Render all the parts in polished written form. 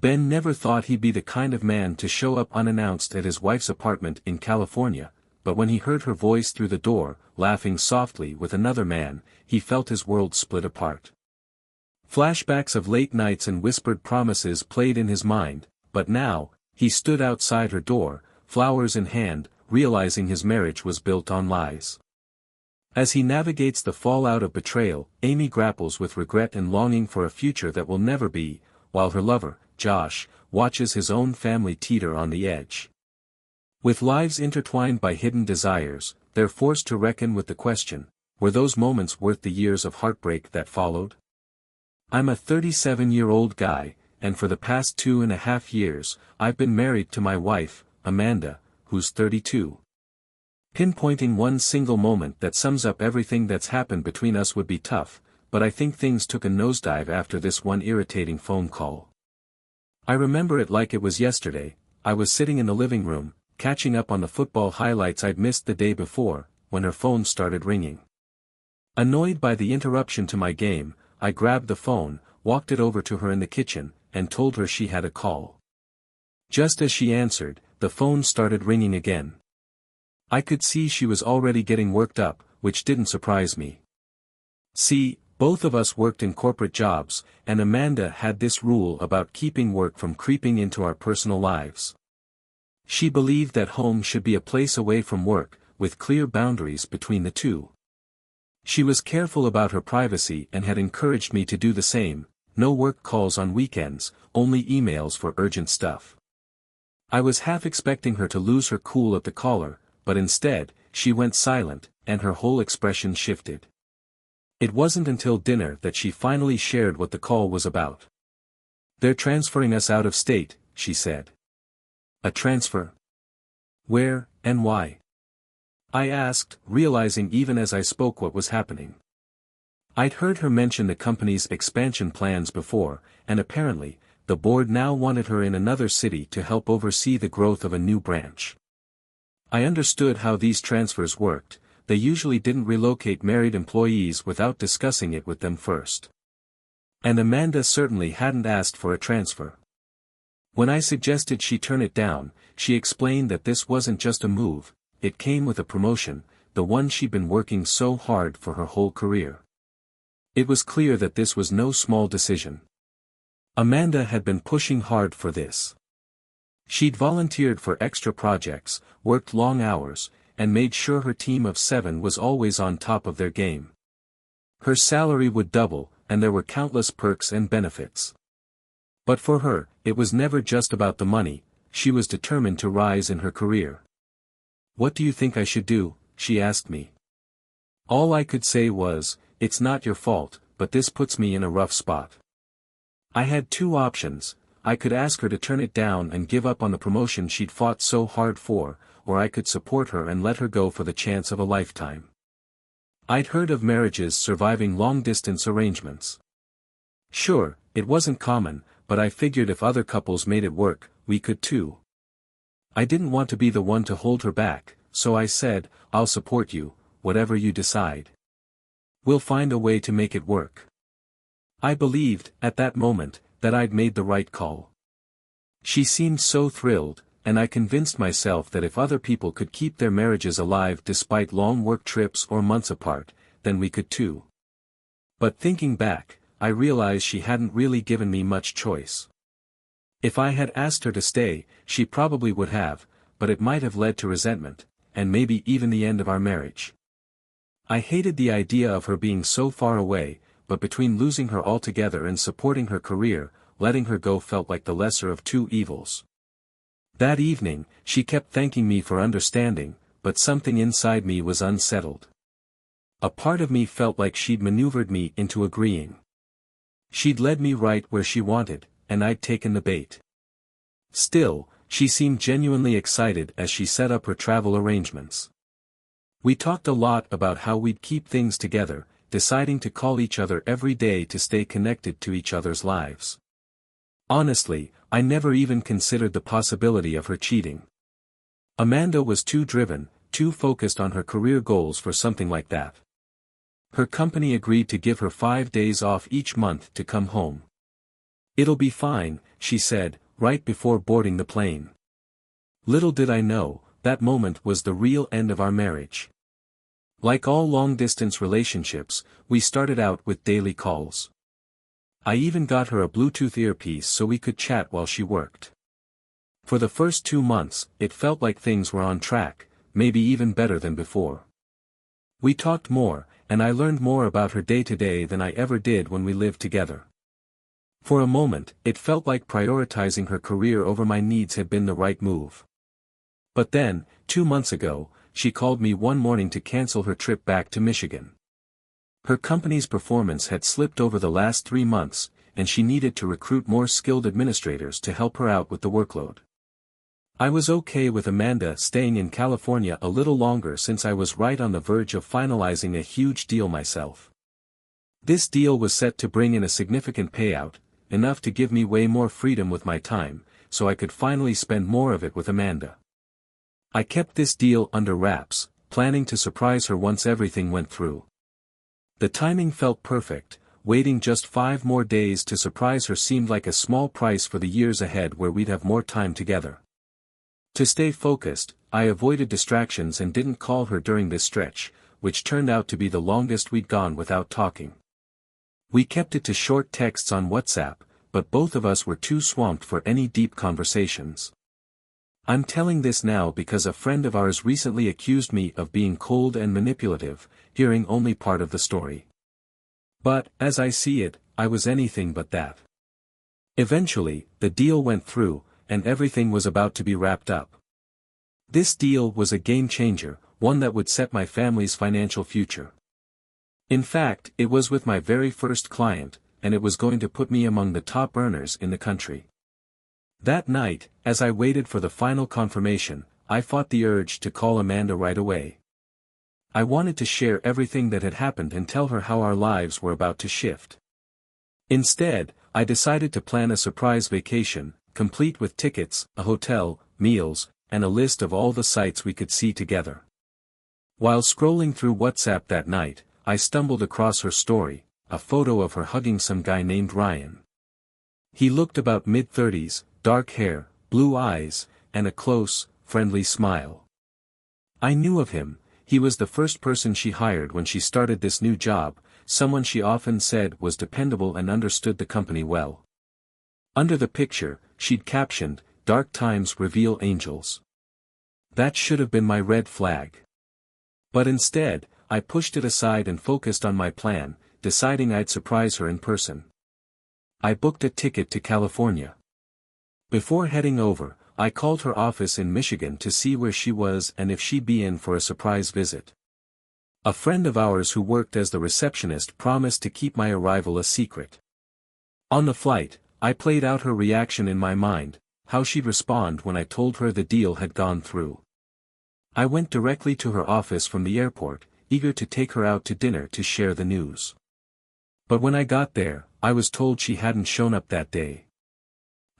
Ben never thought he'd be the kind of man to show up unannounced at his wife's apartment in California, but when he heard her voice through the door, laughing softly with another man, he felt his world split apart. Flashbacks of late nights and whispered promises played in his mind, but now, he stood outside her door, flowers in hand, realizing his marriage was built on lies. As he navigates the fallout of betrayal, Amy grapples with regret and longing for a future that will never be, while her lover, Josh, watches his own family teeter on the edge. With lives intertwined by hidden desires, they're forced to reckon with the question, were those moments worth the years of heartbreak that followed? I'm a 37-year-old guy, and for the past 2.5 years, I've been married to my wife, Amanda, who's 32. Pinpointing one single moment that sums up everything that's happened between us would be tough, but I think things took a nosedive after this one irritating phone call. I remember it like it was yesterday. I was sitting in the living room, catching up on the football highlights I'd missed the day before, when her phone started ringing. Annoyed by the interruption to my game, I grabbed the phone, walked it over to her in the kitchen, and told her she had a call. Just as she answered, the phone started ringing again. I could see she was already getting worked up, which didn't surprise me. See, both of us worked in corporate jobs, and Amanda had this rule about keeping work from creeping into our personal lives. She believed that home should be a place away from work, with clear boundaries between the two. She was careful about her privacy and had encouraged me to do the same, no work calls on weekends, only emails for urgent stuff. I was half expecting her to lose her cool at the caller, but instead, she went silent, and her whole expression shifted. It wasn't until dinner that she finally shared what the call was about. "They're transferring us out of state," she said. "A transfer? Where, and why?" I asked, realizing even as I spoke what was happening. I'd heard her mention the company's expansion plans before, and apparently, the board now wanted her in another city to help oversee the growth of a new branch. I understood how these transfers worked. They usually didn't relocate married employees without discussing it with them first. And Amanda certainly hadn't asked for a transfer. When I suggested she turn it down, she explained that this wasn't just a move, it came with a promotion, the one she'd been working so hard for her whole career. It was clear that this was no small decision. Amanda had been pushing hard for this. She'd volunteered for extra projects, worked long hours, and made sure her team of 7 was always on top of their game. Her salary would double, and there were countless perks and benefits. But for her, it was never just about the money. She was determined to rise in her career. "What do you think I should do?" she asked me. All I could say was, "It's not your fault, but this puts me in a rough spot." I had two options. I could ask her to turn it down and give up on the promotion she'd fought so hard for, or I could support her and let her go for the chance of a lifetime. I'd heard of marriages surviving long-distance arrangements. Sure, it wasn't common, but I figured if other couples made it work, we could too. I didn't want to be the one to hold her back, so I said, "I'll support you, whatever you decide. We'll find a way to make it work." I believed, at that moment, that I'd made the right call. She seemed so thrilled, and I convinced myself that if other people could keep their marriages alive despite long work trips or months apart, then we could too. But thinking back, I realized she hadn't really given me much choice. If I had asked her to stay, she probably would have, but it might have led to resentment, and maybe even the end of our marriage. I hated the idea of her being so far away, but between losing her altogether and supporting her career, letting her go felt like the lesser of two evils. That evening, she kept thanking me for understanding, but something inside me was unsettled. A part of me felt like she'd maneuvered me into agreeing. She'd led me right where she wanted, and I'd taken the bait. Still, she seemed genuinely excited as she set up her travel arrangements. We talked a lot about how we'd keep things together, deciding to call each other every day to stay connected to each other's lives. Honestly, I never even considered the possibility of her cheating. Amanda was too driven, too focused on her career goals for something like that. Her company agreed to give her 5 days off each month to come home. "It'll be fine," she said, right before boarding the plane. Little did I know, that moment was the real end of our marriage. Like all long-distance relationships, we started out with daily calls. I even got her a Bluetooth earpiece so we could chat while she worked. For the first 2 months, it felt like things were on track, maybe even better than before. We talked more, and I learned more about her day-to-day than I ever did when we lived together. For a moment, it felt like prioritizing her career over my needs had been the right move. But then, 2 months ago, she called me one morning to cancel her trip back to Michigan. Her company's performance had slipped over the last 3 months, and she needed to recruit more skilled administrators to help her out with the workload. I was okay with Amanda staying in California a little longer since I was right on the verge of finalizing a huge deal myself. This deal was set to bring in a significant payout, enough to give me way more freedom with my time, so I could finally spend more of it with Amanda. I kept this deal under wraps, planning to surprise her once everything went through. The timing felt perfect, waiting just 5 more days to surprise her seemed like a small price for the years ahead where we'd have more time together. To stay focused, I avoided distractions and didn't call her during this stretch, which turned out to be the longest we'd gone without talking. We kept it to short texts on WhatsApp, but both of us were too swamped for any deep conversations. I'm telling this now because a friend of ours recently accused me of being cold and manipulative, hearing only part of the story. But, as I see it, I was anything but that. Eventually, the deal went through, and everything was about to be wrapped up. This deal was a game changer, one that would set my family's financial future. In fact, it was with my very first client, and it was going to put me among the top earners in the country. That night, as I waited for the final confirmation, I fought the urge to call Amanda right away. I wanted to share everything that had happened and tell her how our lives were about to shift. Instead, I decided to plan a surprise vacation, complete with tickets, a hotel, meals, and a list of all the sights we could see together. While scrolling through WhatsApp that night, I stumbled across her story, a photo of her hugging some guy named Ryan. He looked about mid-30s, dark hair, blue eyes, and a close, friendly smile. I knew of him. He was the first person she hired when she started this new job, someone she often said was dependable and understood the company well. Under the picture, she'd captioned, "Dark times reveal angels." That should have been my red flag. But instead, I pushed it aside and focused on my plan, deciding I'd surprise her in person. I booked a ticket to California. Before heading over, I called her office in Michigan to see where she was and if she'd be in for a surprise visit. A friend of ours who worked as the receptionist promised to keep my arrival a secret. On the flight, I played out her reaction in my mind, how she'd respond when I told her the deal had gone through. I went directly to her office from the airport, eager to take her out to dinner to share the news. But when I got there, I was told she hadn't shown up that day.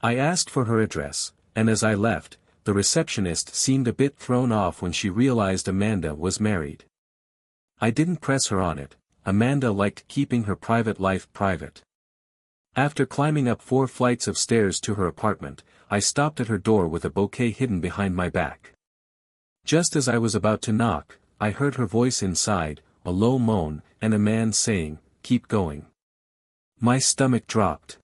I asked for her address, and as I left, the receptionist seemed a bit thrown off when she realized Amanda was married. I didn't press her on it. Amanda liked keeping her private life private. After climbing up 4 flights of stairs to her apartment, I stopped at her door with a bouquet hidden behind my back. Just as I was about to knock, I heard her voice inside, a low moan, and a man saying, "Keep going." My stomach dropped.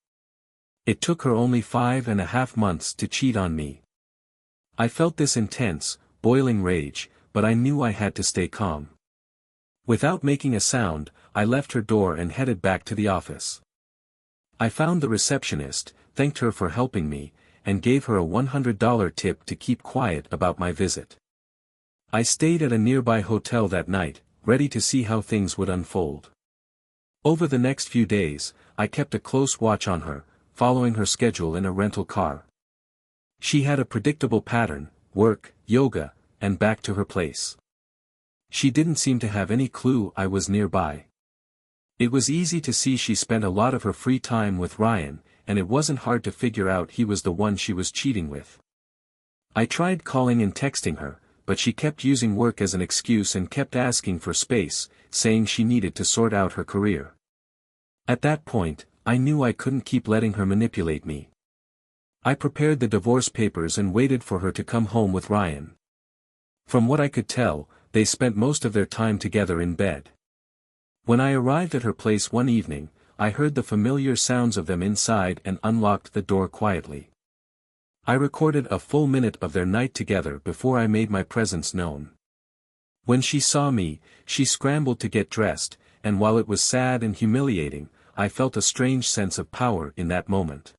It took her only 5.5 months to cheat on me. I felt this intense, boiling rage, but I knew I had to stay calm. Without making a sound, I left her door and headed back to the office. I found the receptionist, thanked her for helping me, and gave her a $100 tip to keep quiet about my visit. I stayed at a nearby hotel that night, ready to see how things would unfold. Over the next few days, I kept a close watch on her, following her schedule in a rental car. She had a predictable pattern: work, yoga, and back to her place. She didn't seem to have any clue I was nearby. It was easy to see she spent a lot of her free time with Ryan, and it wasn't hard to figure out he was the one she was cheating with. I tried calling and texting her, but she kept using work as an excuse and kept asking for space, saying she needed to sort out her career. At that point, I knew I couldn't keep letting her manipulate me. I prepared the divorce papers and waited for her to come home with Ryan. From what I could tell, they spent most of their time together in bed. When I arrived at her place one evening, I heard the familiar sounds of them inside and unlocked the door quietly. I recorded a full minute of their night together before I made my presence known. When she saw me, she scrambled to get dressed, and while it was sad and humiliating, I felt a strange sense of power in that moment.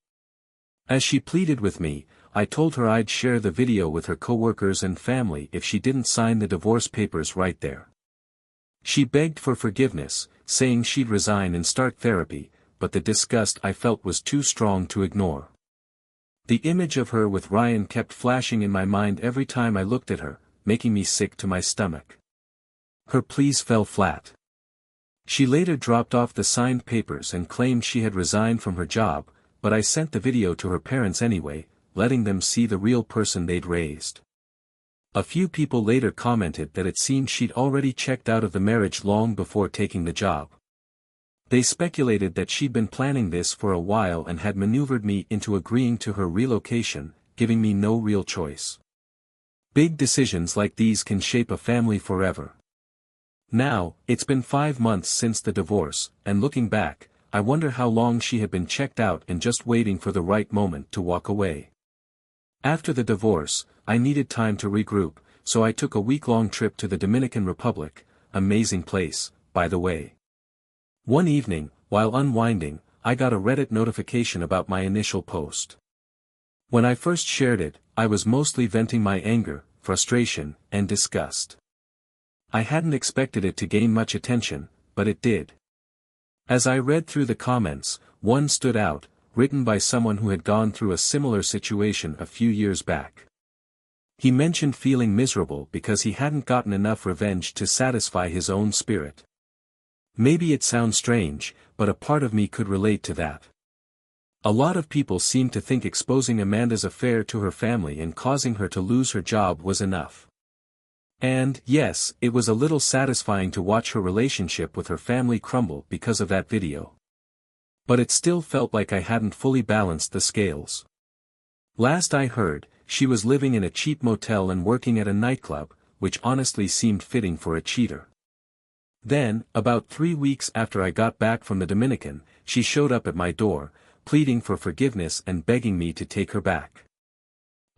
As she pleaded with me, I told her I'd share the video with her coworkers and family if she didn't sign the divorce papers right there. She begged for forgiveness, saying she'd resign and start therapy, but the disgust I felt was too strong to ignore. The image of her with Ryan kept flashing in my mind every time I looked at her, making me sick to my stomach. Her pleas fell flat. She later dropped off the signed papers and claimed she had resigned from her job, but I sent the video to her parents anyway, letting them see the real person they'd raised. A few people later commented that it seemed she'd already checked out of the marriage long before taking the job. They speculated that she'd been planning this for a while and had maneuvered me into agreeing to her relocation, giving me no real choice. Big decisions like these can shape a family forever. Now, it's been 5 months since the divorce, and looking back, I wonder how long she had been checked out and just waiting for the right moment to walk away. After the divorce, I needed time to regroup, so I took a week-long trip to the Dominican Republic, amazing place, by the way. One evening, while unwinding, I got a Reddit notification about my initial post. When I first shared it, I was mostly venting my anger, frustration, and disgust. I hadn't expected it to gain much attention, but it did. As I read through the comments, one stood out, written by someone who had gone through a similar situation a few years back. He mentioned feeling miserable because he hadn't gotten enough revenge to satisfy his own spirit. Maybe it sounds strange, but a part of me could relate to that. A lot of people seem to think exposing Amanda's affair to her family and causing her to lose her job was enough. And, yes, it was a little satisfying to watch her relationship with her family crumble because of that video. But it still felt like I hadn't fully balanced the scales. Last I heard, she was living in a cheap motel and working at a nightclub, which honestly seemed fitting for a cheater. Then, about 3 weeks after I got back from the Dominican, she showed up at my door, pleading for forgiveness and begging me to take her back.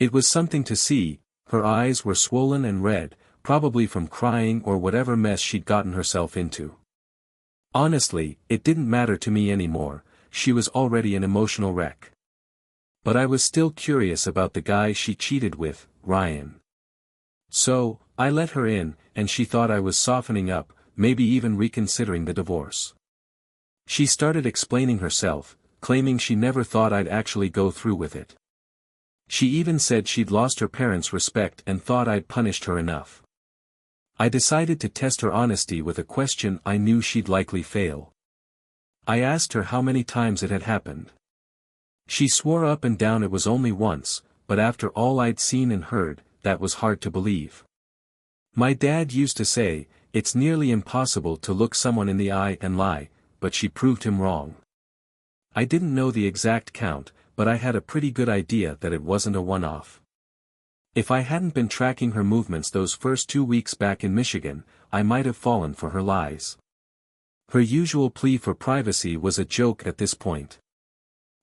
It was something to see. Her eyes were swollen and red, probably from crying or whatever mess she'd gotten herself into. Honestly, it didn't matter to me anymore, she was already an emotional wreck. But I was still curious about the guy she cheated with, Ryan. So, I let her in, and she thought I was softening up, maybe even reconsidering the divorce. She started explaining herself, claiming she never thought I'd actually go through with it. She even said she'd lost her parents' respect and thought I'd punished her enough. I decided to test her honesty with a question I knew she'd likely fail. I asked her how many times it had happened. She swore up and down it was only once, but after all I'd seen and heard, that was hard to believe. My dad used to say, it's nearly impossible to look someone in the eye and lie, but she proved him wrong. I didn't know the exact count, but I had a pretty good idea that it wasn't a one-off. If I hadn't been tracking her movements those first 2 weeks back in Michigan, I might have fallen for her lies. Her usual plea for privacy was a joke at this point.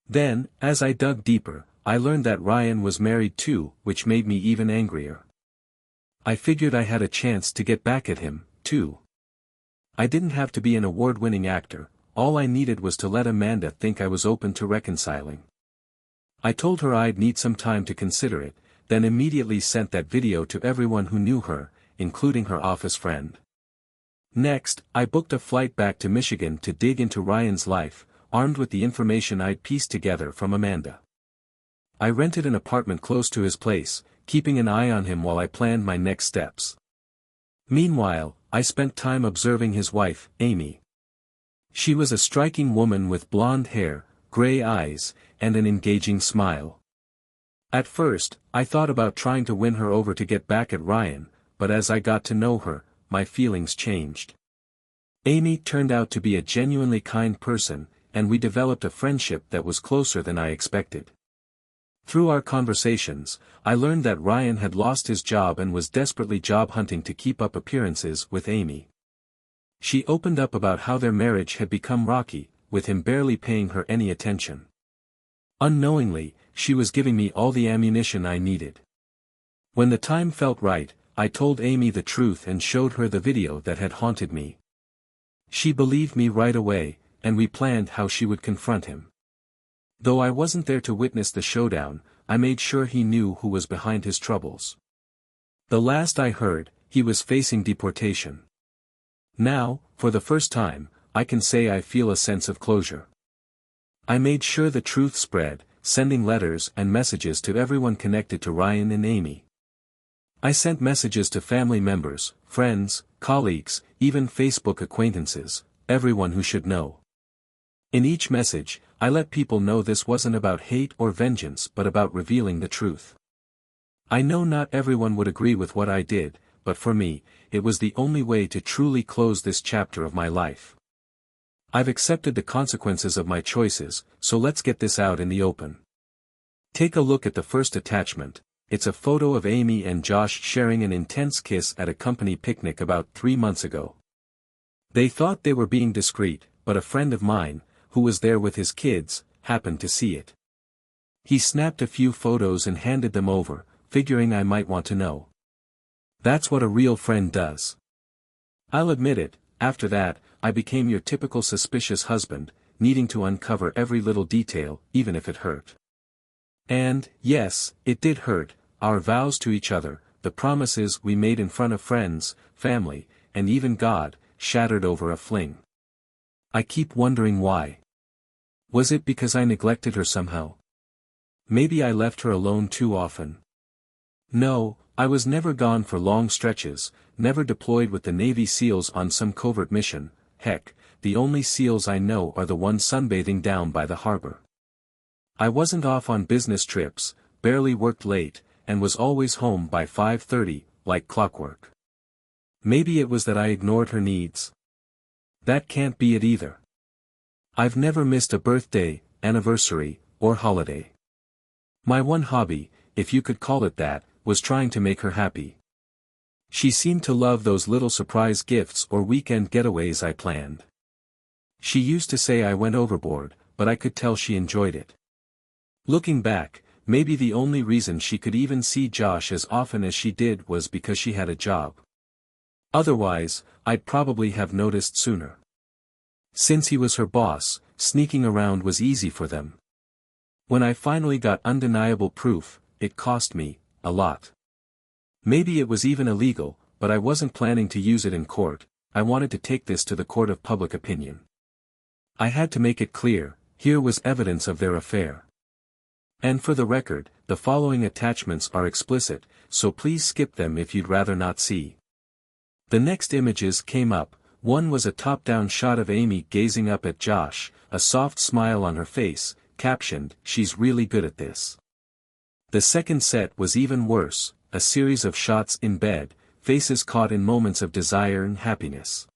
Then, as I dug deeper, I learned that Ryan was married too, which made me even angrier. I figured I had a chance to get back at him, too. I didn't have to be an award-winning actor, all I needed was to let Amanda think I was open to reconciling. I told her I'd need some time to consider it, then immediately sent that video to everyone who knew her, including her office friend. Next, I booked a flight back to Michigan to dig into Ryan's life, armed with the information I'd pieced together from Amanda. I rented an apartment close to his place, keeping an eye on him while I planned my next steps. Meanwhile, I spent time observing his wife, Amy. She was a striking woman with blonde hair, gray eyes, and an engaging smile. At first, I thought about trying to win her over to get back at Ryan, but as I got to know her, my feelings changed. Amy turned out to be a genuinely kind person, and we developed a friendship that was closer than I expected. Through our conversations, I learned that Ryan had lost his job and was desperately job hunting to keep up appearances with Amy. She opened up about how their marriage had become rocky, with him barely paying her any attention. Unknowingly, she was giving me all the ammunition I needed. When the time felt right, I told Amy the truth and showed her the video that had haunted me. She believed me right away, and we planned how she would confront him. Though I wasn't there to witness the showdown, I made sure he knew who was behind his troubles. The last I heard, he was facing deportation. Now, for the first time, I can say I feel a sense of closure. I made sure the truth spread, sending letters and messages to everyone connected to Ryan and Amy. I sent messages to family members, friends, colleagues, even Facebook acquaintances, everyone who should know. In each message, I let people know this wasn't about hate or vengeance but about revealing the truth. I know not everyone would agree with what I did, but for me, it was the only way to truly close this chapter of my life. I've accepted the consequences of my choices, so let's get this out in the open. Take a look at the first attachment. It's a photo of Amy and Josh sharing an intense kiss at a company picnic about 3 months ago. They thought they were being discreet, but a friend of mine, who was there with his kids, happened to see it. He snapped a few photos and handed them over, figuring I might want to know. That's what a real friend does. I'll admit it, after that, I became your typical suspicious husband, needing to uncover every little detail, even if it hurt. And, yes, it did hurt, our vows to each other, the promises we made in front of friends, family, and even God, shattered over a fling. I keep wondering why. Was it because I neglected her somehow? Maybe I left her alone too often. No, I was never gone for long stretches, never deployed with the Navy SEALs on some covert mission. Heck, the only SEALs I know are the ones sunbathing down by the harbor. I wasn't off on business trips, barely worked late, and was always home by 5:30, like clockwork. Maybe it was that I ignored her needs. That can't be it either. I've never missed a birthday, anniversary, or holiday. My one hobby, if you could call it that, was trying to make her happy. She seemed to love those little surprise gifts or weekend getaways I planned. She used to say I went overboard, but I could tell she enjoyed it. Looking back, maybe the only reason she could even see Josh as often as she did was because she had a job. Otherwise, I'd probably have noticed sooner. Since he was her boss, sneaking around was easy for them. When I finally got undeniable proof, it cost me a lot. Maybe it was even illegal, but I wasn't planning to use it in court. I wanted to take this to the court of public opinion. I had to make it clear, here was evidence of their affair. And for the record, the following attachments are explicit, so please skip them if you'd rather not see. The next images came up. One was a top-down shot of Amy gazing up at Josh, a soft smile on her face, captioned, "She's really good at this." The second set was even worse, a series of shots in bed, faces caught in moments of desire and happiness.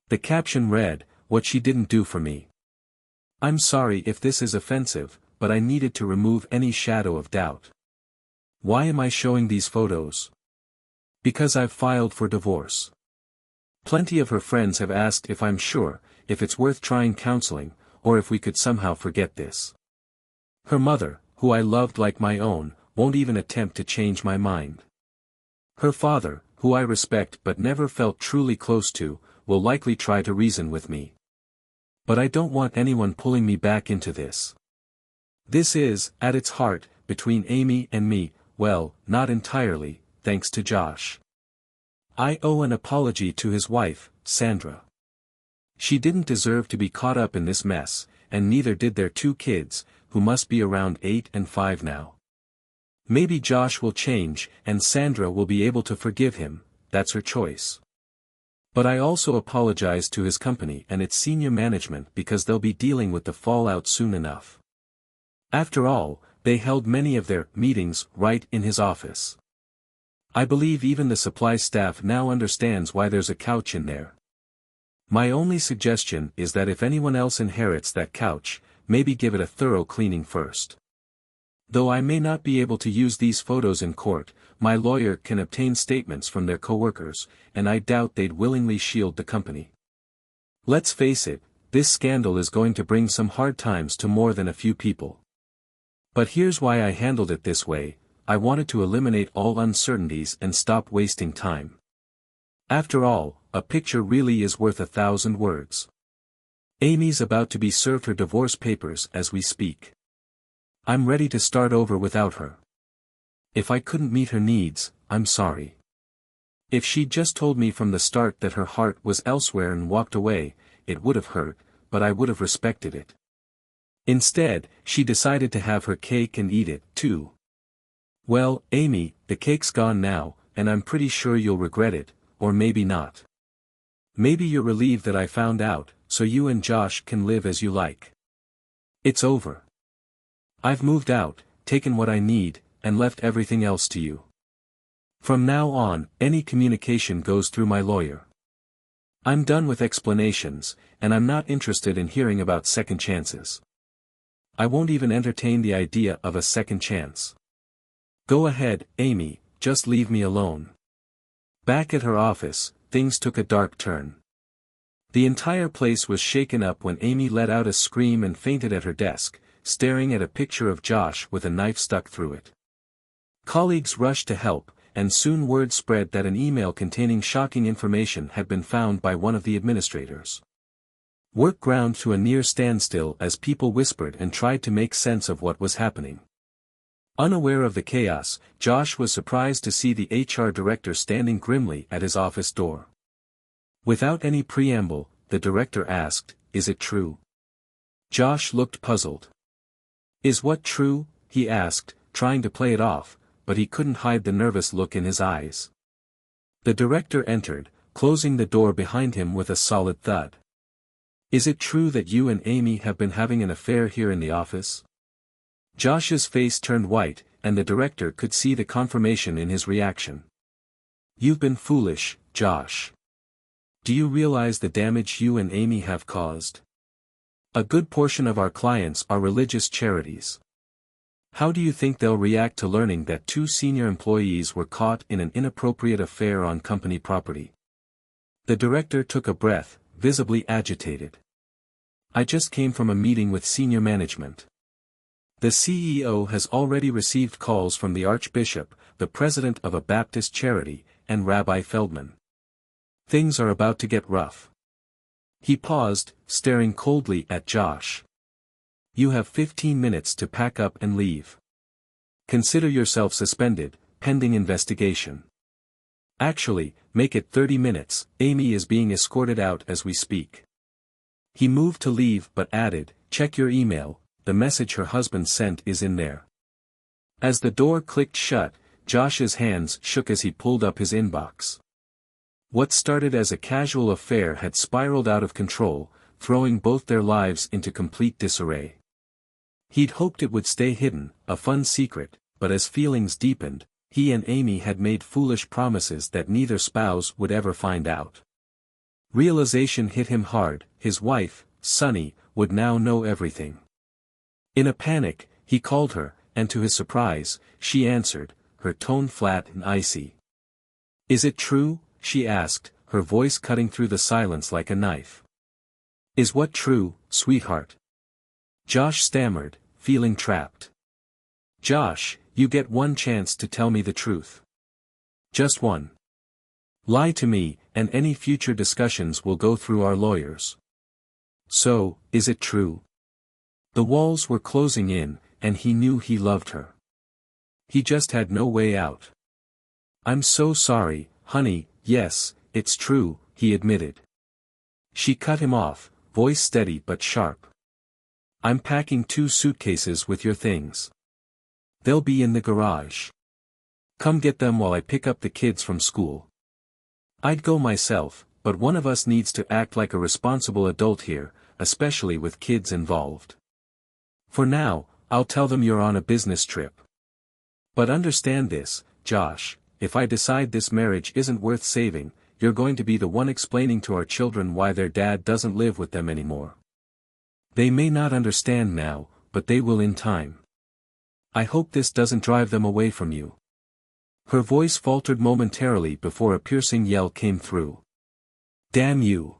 The caption read, "What she didn't do for me." I'm sorry if this is offensive, but I needed to remove any shadow of doubt. Why am I showing these photos? Because I've filed for divorce. Plenty of her friends have asked if I'm sure, if it's worth trying counseling, or if we could somehow forget this. Her mother, who I loved like my own, won't even attempt to change my mind. Her father, who I respect but never felt truly close to, will likely try to reason with me. But I don't want anyone pulling me back into this. This is, at its heart, between Amy and me, well, not entirely, thanks to Josh. I owe an apology to his wife, Sandra. She didn't deserve to be caught up in this mess, and neither did their 2 kids, who must be around 8 and 5 now. Maybe Josh will change, and Sandra will be able to forgive him, that's her choice. But I also apologize to his company and its senior management because they'll be dealing with the fallout soon enough. After all, they held many of their meetings right in his office. I believe even the supply staff now understands why there's a couch in there. My only suggestion is that if anyone else inherits that couch, maybe give it a thorough cleaning first. Though I may not be able to use these photos in court, my lawyer can obtain statements from their coworkers, and I doubt they'd willingly shield the company. Let's face it, this scandal is going to bring some hard times to more than a few people. But here's why I handled it this way: I wanted to eliminate all uncertainties and stop wasting time. After all, a picture really is worth 1,000 words. Amy's about to be served her divorce papers as we speak. I'm ready to start over without her. If I couldn't meet her needs, I'm sorry. If she'd just told me from the start that her heart was elsewhere and walked away, it would have hurt, but I would have respected it. Instead, she decided to have her cake and eat it, too. Well, Amy, the cake's gone now, and I'm pretty sure you'll regret it, or maybe not. Maybe you're relieved that I found out, so you and Josh can live as you like. It's over. I've moved out, taken what I need, and left everything else to you. From now on, any communication goes through my lawyer. I'm done with explanations, and I'm not interested in hearing about second chances. I won't even entertain the idea of a second chance. Go ahead, Amy, just leave me alone. Back at her office, things took a dark turn. The entire place was shaken up when Amy let out a scream and fainted at her desk, staring at a picture of Josh with a knife stuck through it. Colleagues rushed to help, and soon word spread that an email containing shocking information had been found by one of the administrators. Work ground to a near standstill as people whispered and tried to make sense of what was happening. Unaware of the chaos, Josh was surprised to see the HR director standing grimly at his office door. Without any preamble, the director asked, "Is it true?" Josh looked puzzled. "Is what true?" he asked, trying to play it off, but he couldn't hide the nervous look in his eyes. The director entered, closing the door behind him with a solid thud. "Is it true that you and Amy have been having an affair here in the office?" Josh's face turned white, and the director could see the confirmation in his reaction. "You've been foolish, Josh. Do you realize the damage you and Amy have caused? A good portion of our clients are religious charities. How do you think they'll react to learning that 2 senior employees were caught in an inappropriate affair on company property?" The director took a breath, visibly agitated. "I just came from a meeting with senior management. The CEO has already received calls from the Archbishop, the president of a Baptist charity, and Rabbi Feldman. Things are about to get rough." He paused, staring coldly at Josh. "You have 15 minutes to pack up and leave. Consider yourself suspended, pending investigation. Actually, make it 30 minutes, Amy is being escorted out as we speak." He moved to leave but added, "Check your email, the message her husband sent is in there." As the door clicked shut, Josh's hands shook as he pulled up his inbox. What started as a casual affair had spiraled out of control, throwing both their lives into complete disarray. He'd hoped it would stay hidden, a fun secret, but as feelings deepened, he and Amy had made foolish promises that neither spouse would ever find out. Realization hit him hard: his wife, Sunny, would now know everything. In a panic, he called her, and to his surprise, she answered, her tone flat and icy. "Is it true?" she asked, her voice cutting through the silence like a knife. "Is what true, sweetheart?" Josh stammered, feeling trapped. "Josh, you get one chance to tell me the truth. Just one. Lie to me, and any future discussions will go through our lawyers." "So, is it true?" The walls were closing in, and he knew he loved her. He just had no way out. "I'm so sorry, honey, yes, it's true," he admitted. She cut him off, voice steady but sharp. "I'm packing 2 suitcases with your things. They'll be in the garage. Come get them while I pick up the kids from school. I'd go myself, but one of us needs to act like a responsible adult here, especially with kids involved. For now, I'll tell them you're on a business trip. But understand this, Josh, if I decide this marriage isn't worth saving, you're going to be the one explaining to our children why their dad doesn't live with them anymore. They may not understand now, but they will in time. I hope this doesn't drive them away from you." Her voice faltered momentarily before a piercing yell came through. "Damn you!"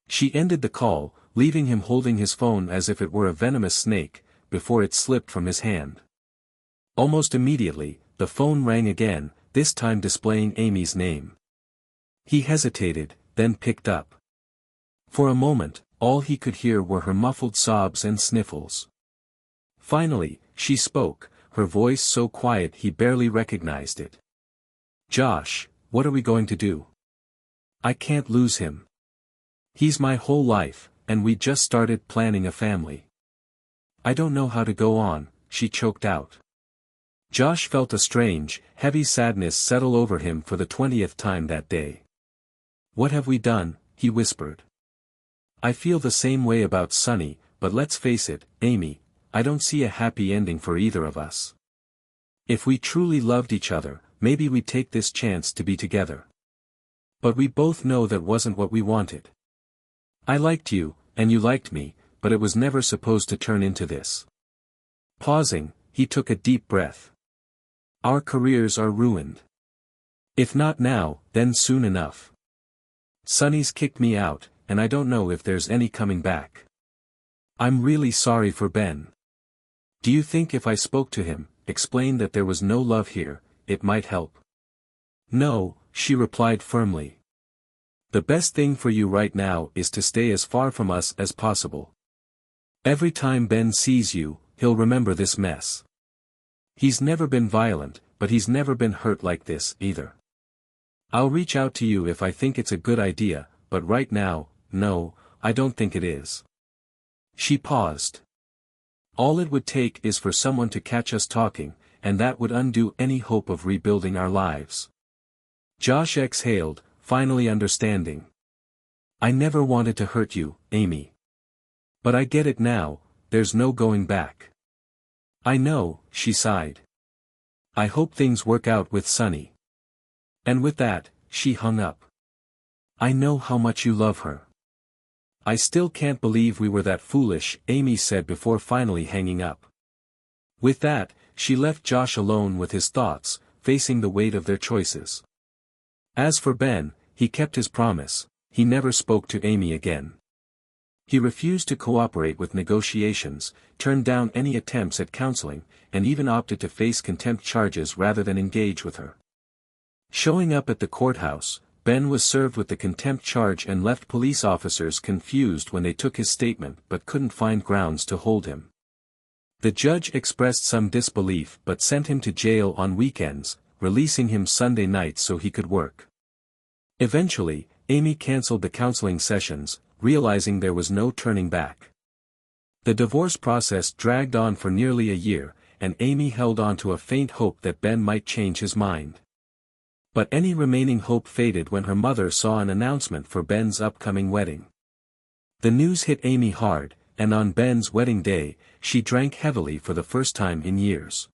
She ended the call, leaving him holding his phone as if it were a venomous snake, before it slipped from his hand. Almost immediately, the phone rang again, this time displaying Amy's name. He hesitated, then picked up. For a moment, all he could hear were her muffled sobs and sniffles. Finally, she spoke, her voice so quiet he barely recognized it. "Josh, what are we going to do? I can't lose him. He's my whole life, and we just started planning a family. I don't know how to go on," she choked out. Josh felt a strange, heavy sadness settle over him for the 20th time that day. "What have we done?" he whispered. "I feel the same way about Sonny, but let's face it, Amy, I don't see a happy ending for either of us. If we truly loved each other, maybe we'd take this chance to be together. But we both know that wasn't what we wanted. I liked you, and you liked me, but it was never supposed to turn into this." Pausing, he took a deep breath. "Our careers are ruined. If not now, then soon enough. Sonny's kicked me out, and I don't know if there's any coming back. I'm really sorry for Ben. Do you think if I spoke to him, explained that there was no love here, it might help?" "No," she replied firmly. "The best thing for you right now is to stay as far from us as possible. Every time Ben sees you, he'll remember this mess. He's never been violent, but he's never been hurt like this, either. I'll reach out to you if I think it's a good idea, but right now, no, I don't think it is." She paused. "All it would take is for someone to catch us talking, and that would undo any hope of rebuilding our lives." Josh exhaled, finally understanding. "I never wanted to hurt you, Amy. But I get it now, there's no going back." "I know," she sighed. "I hope things work out with Sonny." And with that, she hung up. "I know how much you love her. I still can't believe we were that foolish," Amy said before finally hanging up. With that, she left Josh alone with his thoughts, facing the weight of their choices. As for Ben, he kept his promise, he never spoke to Amy again. He refused to cooperate with negotiations, turned down any attempts at counseling, and even opted to face contempt charges rather than engage with her. Showing up at the courthouse, Ben was served with the contempt charge and left police officers confused when they took his statement but couldn't find grounds to hold him. The judge expressed some disbelief but sent him to jail on weekends, releasing him Sunday nights so he could work. Eventually, Amy canceled the counseling sessions, realizing there was no turning back. The divorce process dragged on for nearly a year, and Amy held on to a faint hope that Ben might change his mind. But any remaining hope faded when her mother saw an announcement for Ben's upcoming wedding. The news hit Amy hard, and on Ben's wedding day, she drank heavily for the first time in years.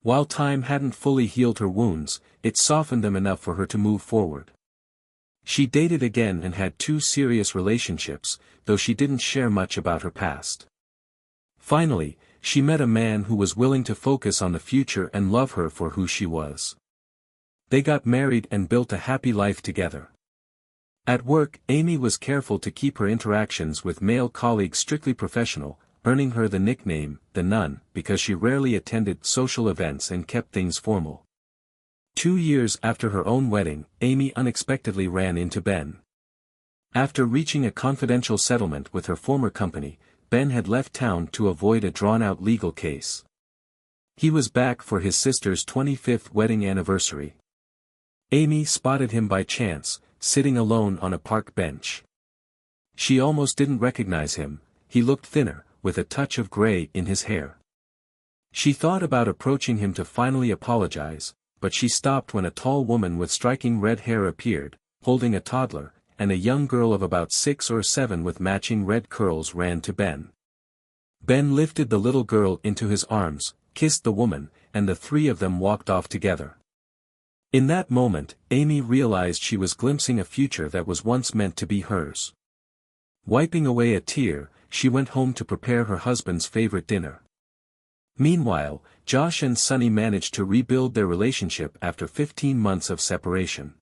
While time hadn't fully healed her wounds, it softened them enough for her to move forward. She dated again and had 2 serious relationships, though she didn't share much about her past. Finally, she met a man who was willing to focus on the future and love her for who she was. They got married and built a happy life together. At work, Amy was careful to keep her interactions with male colleagues strictly professional, earning her the nickname, the Nun, because she rarely attended social events and kept things formal. 2 years after her own wedding, Amy unexpectedly ran into Ben. After reaching a confidential settlement with her former company, Ben had left town to avoid a drawn-out legal case. He was back for his sister's 25th wedding anniversary. Amy spotted him by chance, sitting alone on a park bench. She almost didn't recognize him, he looked thinner, with a touch of gray in his hair. She thought about approaching him to finally apologize, but she stopped when a tall woman with striking red hair appeared, holding a toddler, and a young girl of about 6 or 7 with matching red curls ran to Ben. Ben lifted the little girl into his arms, kissed the woman, and the 3 of them walked off together. In that moment, Amy realized she was glimpsing a future that was once meant to be hers. Wiping away a tear, she went home to prepare her husband's favorite dinner. Meanwhile, Josh and Sunny managed to rebuild their relationship after 15 months of separation.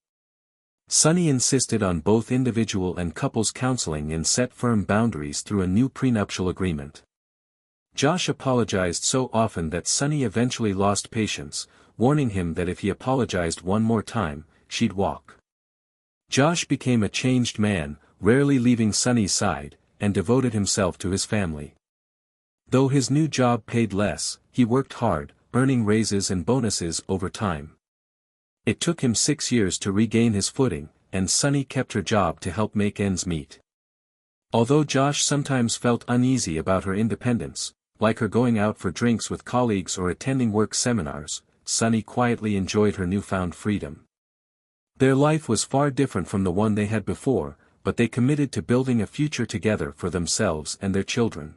Sunny insisted on both individual and couples counseling and set firm boundaries through a new prenuptial agreement. Josh apologized so often that Sunny eventually lost patience, warning him that if he apologized one more time, she'd walk. Josh became a changed man, rarely leaving Sunny's side, and devoted himself to his family. Though his new job paid less, he worked hard, earning raises and bonuses over time. It took him 6 years to regain his footing, and Sunny kept her job to help make ends meet. Although Josh sometimes felt uneasy about her independence, like her going out for drinks with colleagues or attending work seminars, Sunny quietly enjoyed her newfound freedom. Their life was far different from the one they had before, but they committed to building a future together for themselves and their children.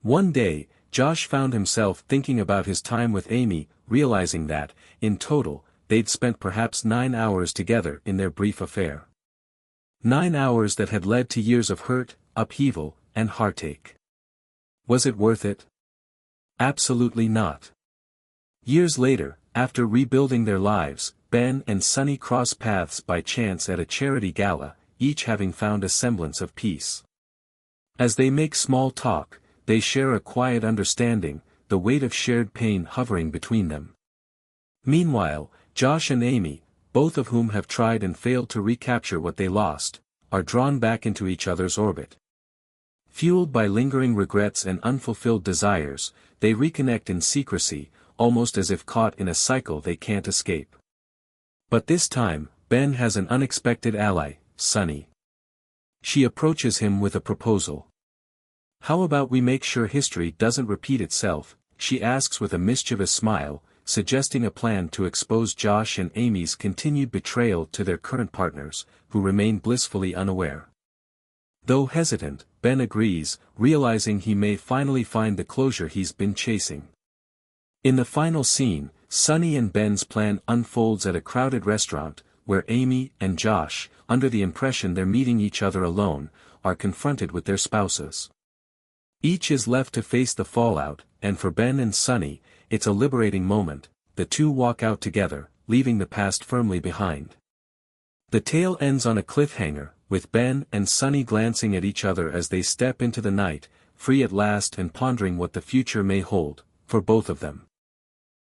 One day, Josh found himself thinking about his time with Amy, realizing that, in total, they'd spent perhaps 9 hours together in their brief affair. 9 hours that had led to years of hurt, upheaval, and heartache. Was it worth it? Absolutely not. Years later, after rebuilding their lives, Ben and Sunny cross paths by chance at a charity gala, each having found a semblance of peace. As they make small talk, they share a quiet understanding, the weight of shared pain hovering between them. Meanwhile, Josh and Amy, both of whom have tried and failed to recapture what they lost, are drawn back into each other's orbit. Fueled by lingering regrets and unfulfilled desires, they reconnect in secrecy, almost as if caught in a cycle they can't escape. But this time, Ben has an unexpected ally, Sunny. She approaches him with a proposal. "How about we make sure history doesn't repeat itself?" she asks with a mischievous smile, suggesting a plan to expose Josh and Amy's continued betrayal to their current partners, who remain blissfully unaware. Though hesitant, Ben agrees, realizing he may finally find the closure he's been chasing. In the final scene, Sunny and Ben's plan unfolds at a crowded restaurant, where Amy and Josh, under the impression they're meeting each other alone, are confronted with their spouses. Each is left to face the fallout, and for Ben and Sunny, it's a liberating moment. The two walk out together, leaving the past firmly behind. The tale ends on a cliffhanger, with Ben and Sunny glancing at each other as they step into the night, free at last and pondering what the future may hold, for both of them.